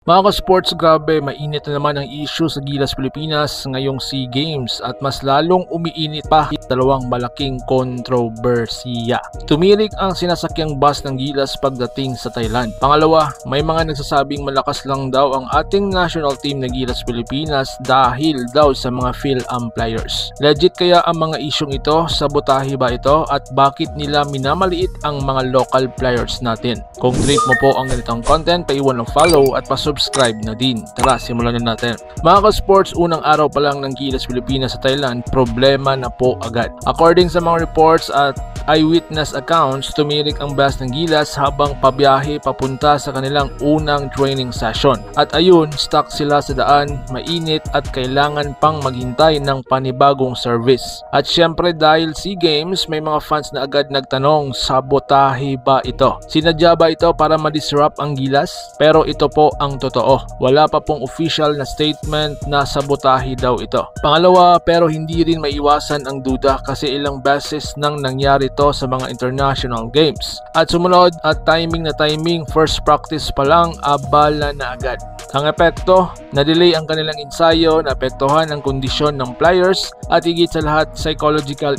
Mga ka-sports, grabe, mainit na naman ang issue sa Gilas Pilipinas ngayong SEA Games at mas lalong umiinit pa dalawang malaking kontrobersiya. Tumirik ang sinasakyang bus ng Gilas pagdating sa Thailand. Pangalawa, may mga nagsasabing malakas lang daw ang ating national team na Gilas Pilipinas dahil daw sa mga PhilAm players. Legit kaya ang mga isyong ito? Sabotahe ba ito? At bakit nila minamaliit ang mga local players natin? Kung trip mo po ang ganitong content, paiwan ng follow at subscribe na din. Tara, simulan na natin. Mga ka-sports, unang araw pa lang ng Gilas Pilipinas sa Thailand, problema na po agad. According sa mga reports at eyewitness accounts, tumirik ang bus ng Gilas habang pabiyahe papunta sa kanilang unang training session. At ayun, stuck sila sa daan, mainit at kailangan pang maghintay ng panibagong service. At syempre dahil SEA Games, may mga fans na agad nagtanong, sabotahe ba ito? Sinadya ba ito para ma-disrupt ang Gilas? Pero ito po ang totoo. Wala pa pong official na statement na sabotahe daw ito. Pangalawa, pero hindi rin maiwasan ang duda kasi ilang beses nang nangyari to sa mga international games. At sumunod at timing na timing, first practice pa lang, abala na agad. Ang epekto, na-delay ang kanilang ensayo, naapektuhan ang kondisyon ng players at higit sa lahat, psychological